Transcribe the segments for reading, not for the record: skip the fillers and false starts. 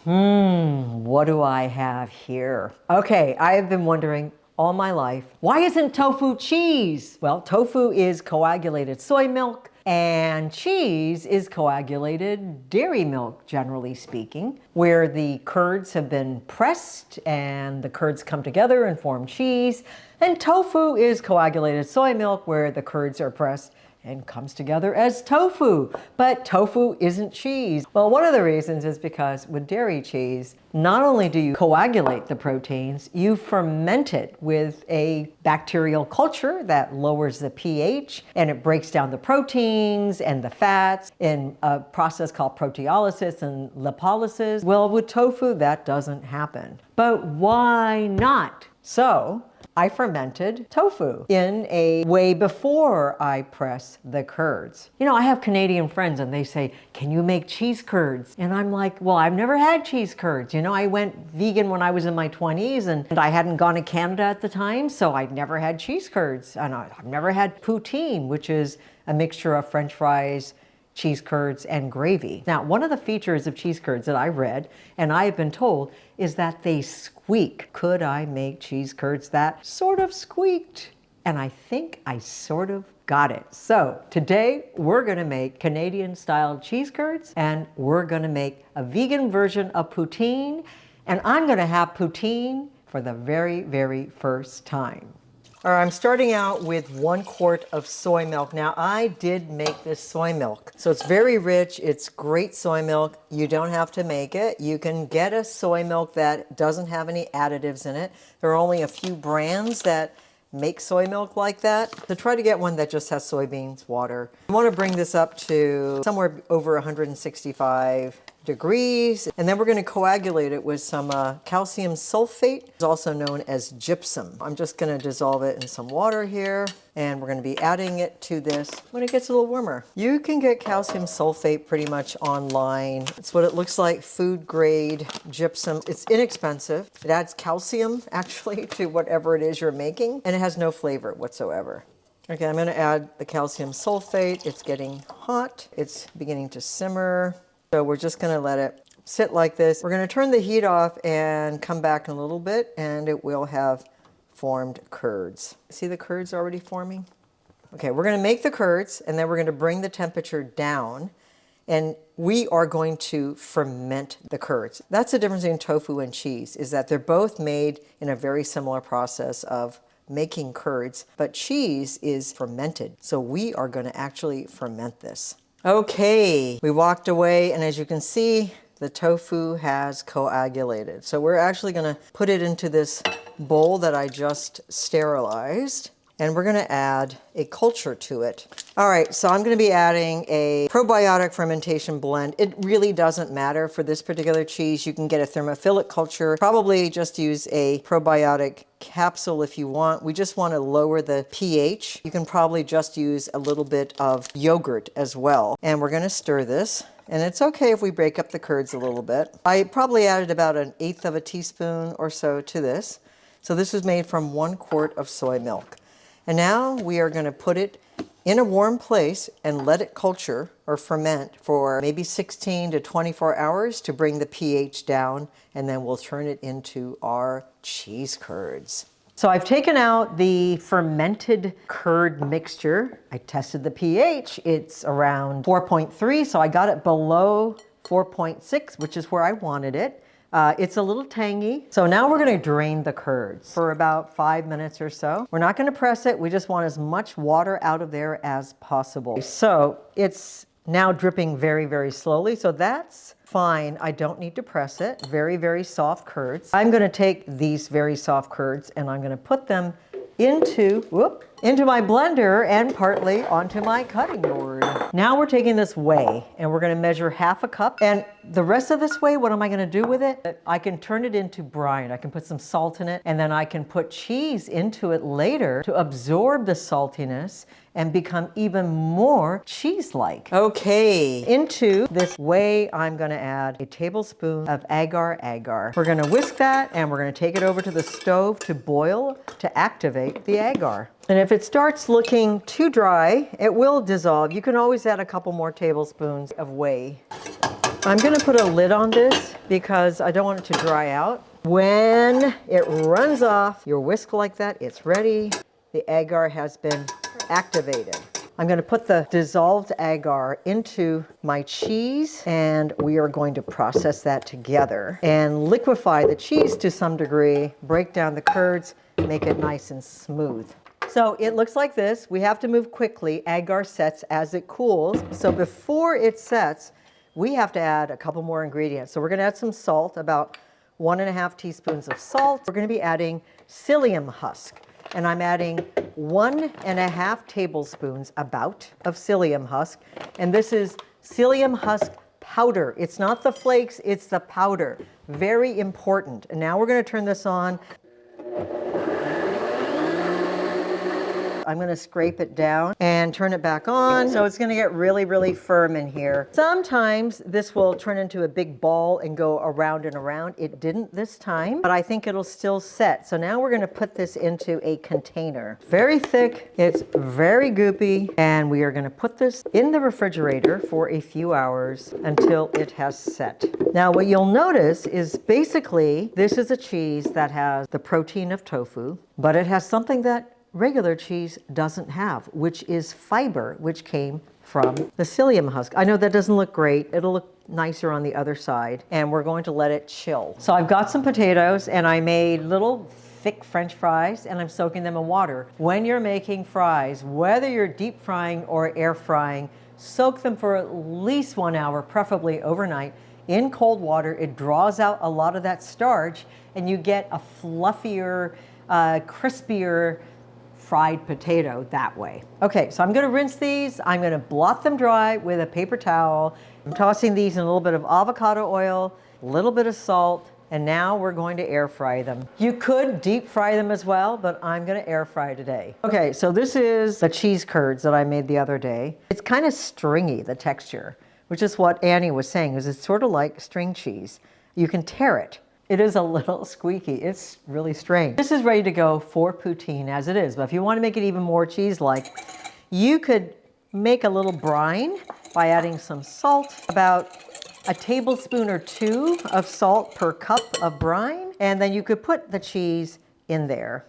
What do I have here? Okay, I have been wondering all my life, why isn't tofu cheese? Well, tofu is coagulated soy milk and cheese is coagulated dairy milk, generally speaking, where the curds have been pressed and the curds come together and form cheese. And tofu is coagulated soy milk where the curds are pressed and comes together as tofu. But tofu isn't cheese. Well, one of the reasons is because with dairy cheese, not only do you coagulate the proteins, you ferment it with a bacterial culture that lowers the pH and it breaks down the proteins and the fats in a process called proteolysis and lipolysis. Well, with tofu, that doesn't happen. But why not? So I fermented tofu in a way before I press the curds. You know, I have Canadian friends and they say, can you make cheese curds? And I'm like, well, I've never had cheese curds. You know, I went vegan when I was in my 20s and I hadn't gone to Canada at the time, so I'd never had cheese curds. And I've never had poutine, which is a mixture of French fries, cheese curds, and gravy. Now, one of the features of cheese curds that I read, and I have been told, is that they squeak. Could I make cheese curds that sort of squeaked? And I think I sort of got it. So today we're gonna make Canadian style cheese curds and we're gonna make a vegan version of poutine. And I'm gonna have poutine for the very, very first time. All right, I'm starting out with 1 quart of soy milk. Now, I did make this soy milk. So it's very rich, it's great soy milk. You don't have to make it. You can get a soy milk that doesn't have any additives in it. There are only a few brands that make soy milk like that. So try to get one that just has soybeans, water. You want to bring this up to somewhere over 165 degrees. And then we're going to coagulate it with some calcium sulfate, it's also known as gypsum. I'm just going to dissolve it in some water here. And we're going to be adding it to this when it gets a little warmer. You can get calcium sulfate pretty much online. It's what it looks like, food grade gypsum. It's inexpensive. It adds calcium actually to whatever it is you're making, and it has no flavor whatsoever. Okay, I'm going to add the calcium sulfate. It's getting hot. It's beginning to simmer. So we're just going to let it sit like this. We're going to turn the heat off and come back in a little bit, and it will have formed curds. See the curds already forming? Okay, we're going to make the curds and then we're going to bring the temperature down and we are going to ferment the curds. That's the difference between tofu and cheese, is that they're both made in a very similar process of making curds, but cheese is fermented. So we are going to actually ferment this. Okay, we walked away and as you can see, the tofu has coagulated. So we're actually going to put it into this bowl that I just sterilized, and we're going to add a culture to it. All right, so I'm going to be adding a probiotic fermentation blend. It really doesn't matter for this particular cheese. You can get a thermophilic culture, probably just use a probiotic capsule if you want. We just want to lower the pH. You can probably just use a little bit of yogurt as well. And we're going to stir this. And it's okay if we break up the curds a little bit. I probably added about 1/8 of a teaspoon or so to this. So this is made from 1 quart of soy milk. And now we are going to put it in a warm place and let it culture or ferment for maybe 16 to 24 hours to bring the pH down, and then we'll turn it into our cheese curds. So I've taken out the fermented curd mixture. I tested the pH. It's around 4.3, so I got it below 4.6, which is where I wanted it. It's a little tangy. So now we're going to drain the curds for about 5 minutes or so. We're not going to press it. We just want as much water out of there as possible. So it's now dripping very, very slowly. So that's fine. I don't need to press it. Very, very soft curds. I'm going to take these very soft curds and I'm going to put them into my blender and partly onto my cutting board. Now we're taking this whey and we're going to measure 1/2 cup. And the rest of this whey, what am I going to do with it? I can turn it into brine. I can put some salt in it and then I can put cheese into it later to absorb the saltiness and become even more cheese-like. Okay, into this whey, I'm going to add a tablespoon of agar-agar. We're going to whisk that and we're going to take it over to the stove to boil to activate the agar. And if it starts looking too dry, it will dissolve. You can always add a couple more tablespoons of whey. I'm gonna put a lid on this because I don't want it to dry out. When it runs off your whisk like that, it's ready. The agar has been activated. I'm going to put the dissolved agar into my cheese, and we are going to process that together and liquefy the cheese to some degree, break down the curds, make it nice and smooth. So it looks like this. We have to move quickly. Agar sets as it cools. So before it sets, we have to add a couple more ingredients. So we're going to add some salt, about 1.5 teaspoons of salt. We're going to be adding psyllium husk. And I'm adding 1.5 tablespoons about of psyllium husk. And this is psyllium husk powder. It's not the flakes, it's the powder. Very important. And now we're going to turn this on. I'm going to scrape it down and turn it back on. So it's going to get really, really firm in here. Sometimes this will turn into a big ball and go around and around. It didn't this time, but I think it'll still set. So now we're going to put this into a container. Very thick, it's very goopy, and we are going to put this in the refrigerator for a few hours until it has set. Now what you'll notice is basically this is a cheese that has the protein of tofu, but it has something that regular cheese doesn't have, which is fiber, which came from the psyllium husk. I know that doesn't look great. It'll look nicer on the other side, and we're going to let it chill. So I've got some potatoes, and I made little thick French fries, and I'm soaking them in water. When you're making fries, whether you're deep frying or air frying, soak them for at least 1 hour, preferably overnight, in cold water. It draws out a lot of that starch, and you get a fluffier, crispier, fried potato that way. Okay, so I'm going to rinse these. I'm going to blot them dry with a paper towel. I'm tossing these in a little bit of avocado oil, a little bit of salt, and now we're going to air fry them. You could deep fry them as well, but I'm going to air fry today. Okay, so this is the cheese curds that I made the other day. It's kind of stringy, the texture, which is what Annie was saying, is it's sort of like string cheese. You can tear it. It is a little squeaky. It's really strange. This is ready to go for poutine as it is, but if you want to make it even more cheese-like, you could make a little brine by adding some salt, about a tablespoon or 2 of salt per cup of brine, and then you could put the cheese in there.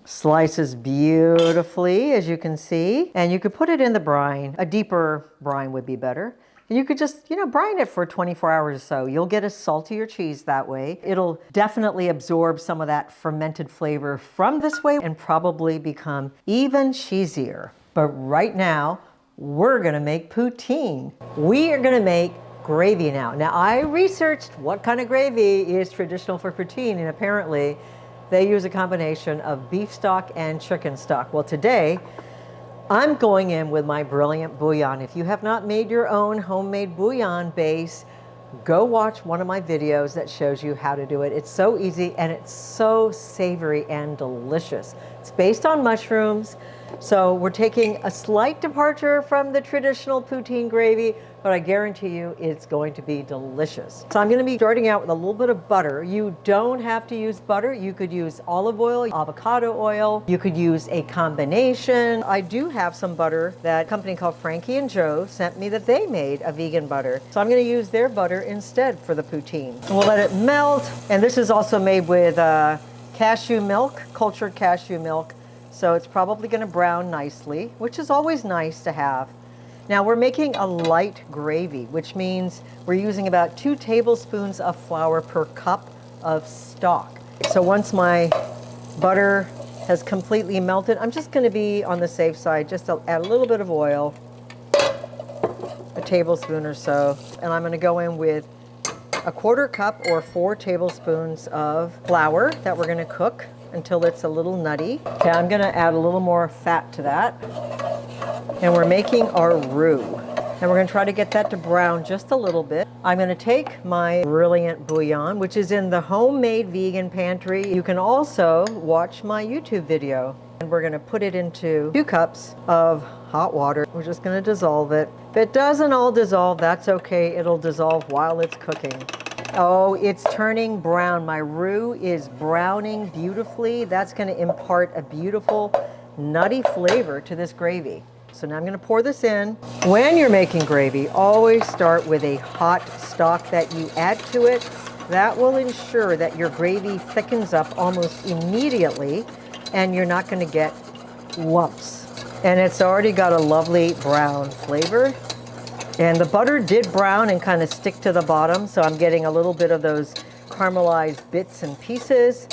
Slices beautifully, as you can see, and you could put it in the brine. A deeper brine would be better. You could just, brine it for 24 hours or so. You'll get a saltier cheese that way. It'll definitely absorb some of that fermented flavor from this way and probably become even cheesier. But right now, we're gonna make poutine. We are gonna make gravy now. Now, I researched what kind of gravy is traditional for poutine, and apparently they use a combination of beef stock and chicken stock. Well, today, I'm going in with my brilliant bouillon. If you have not made your own homemade bouillon base, go watch one of my videos that shows you how to do it. It's so easy and it's so savory and delicious. It's based on mushrooms, so we're taking a slight departure from the traditional poutine gravy, but I guarantee you it's going to be delicious. So I'm going to be starting out with a little bit of butter. You don't have to use butter. You could use olive oil, avocado oil. You could use a combination. I do have some butter that a company called Frankie and Joe sent me that they made a vegan butter. So I'm going to use their butter instead for the poutine. And we'll let it melt. And this is also made with cashew milk, cultured cashew milk. So it's probably going to brown nicely, which is always nice to have. Now we're making a light gravy, which means we're using about 2 tablespoons of flour per cup of stock. So once my butter has completely melted, I'm just going to be on the safe side, just to add a little bit of oil, a tablespoon or so, and I'm going to go in with a 1/4 cup or 4 tablespoons of flour that we're going to cook until it's a little nutty. Okay, I'm going to add a little more fat to that. And we're making our roux. And we're going to try to get that to brown just a little bit. I'm going to take my brilliant bouillon, which is in the homemade vegan pantry. You can also watch my YouTube video. And we're going to put it into 2 cups of hot water. We're just going to dissolve it. If it doesn't all dissolve, that's okay. It'll dissolve while it's cooking. Oh, it's turning brown. My roux is browning beautifully. That's going to impart a beautiful nutty flavor to this gravy. So now I'm gonna pour this in. When you're making gravy, always start with a hot stock that you add to it. That will ensure that your gravy thickens up almost immediately and you're not gonna get lumps. And it's already got a lovely brown flavor. And the butter did brown and kind of stick to the bottom, so I'm getting a little bit of those caramelized bits and pieces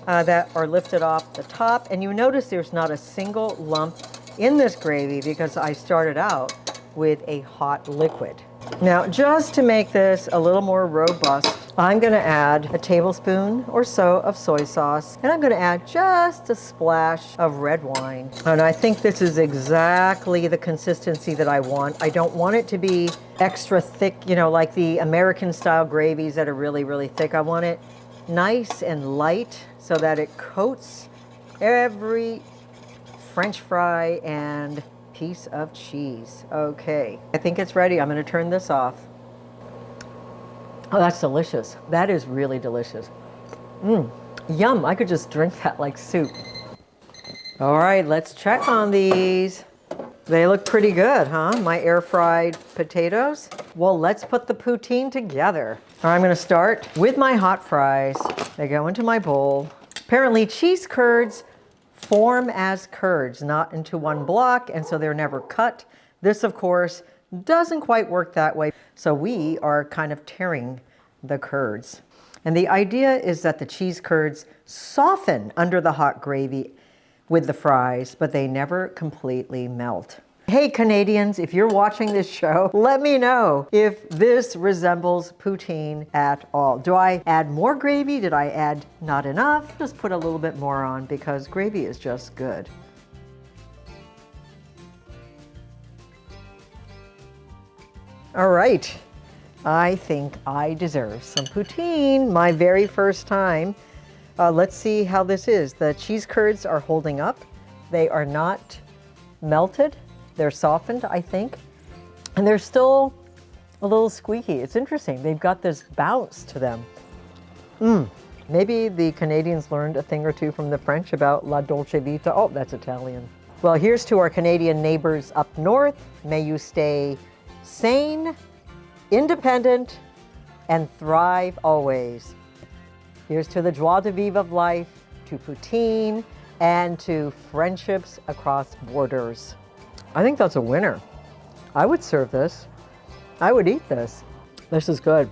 that are lifted off the top. And you notice there's not a single lump in this gravy because I started out with a hot liquid. Now, just to make this a little more robust, I'm gonna add a tablespoon or so of soy sauce, and I'm gonna add just a splash of red wine. And I think this is exactly the consistency that I want. I don't want it to be extra thick, you know, like the American style gravies that are really, really thick. I want it nice and light so that it coats every French fry and piece of cheese. Okay, I think it's ready. I'm gonna turn this off. Oh, that's delicious. That is really delicious. Yum, I could just drink that like soup. All right, let's check on these. They look pretty good, huh? My air fried potatoes. Well, let's put the poutine together. All right, I'm gonna start with my hot fries. They go into my bowl. Apparently cheese curds form as curds, not into one block, and so they're never cut. This, of course, doesn't quite work that way. So we are kind of tearing the curds. And the idea is that the cheese curds soften under the hot gravy with the fries, but they never completely melt. Hey Canadians, if you're watching this show, let me know if this resembles poutine at all. Do I add more gravy? Did I add not enough? Just put a little bit more on because gravy is just good. All right, I think I deserve some poutine, my very first time. Let's see how this is. The cheese curds are holding up. They are not melted. They're softened, I think, and they're still a little squeaky. It's interesting. They've got this bounce to them. Maybe the Canadians learned a thing or two from the French about la dolce vita. Oh, that's Italian. Well, here's to our Canadian neighbors up north. May you stay sane, independent, and thrive always. Here's to the joie de vivre of life, to poutine, and to friendships across borders. I think that's a winner. I would serve this. I would eat this. This is good.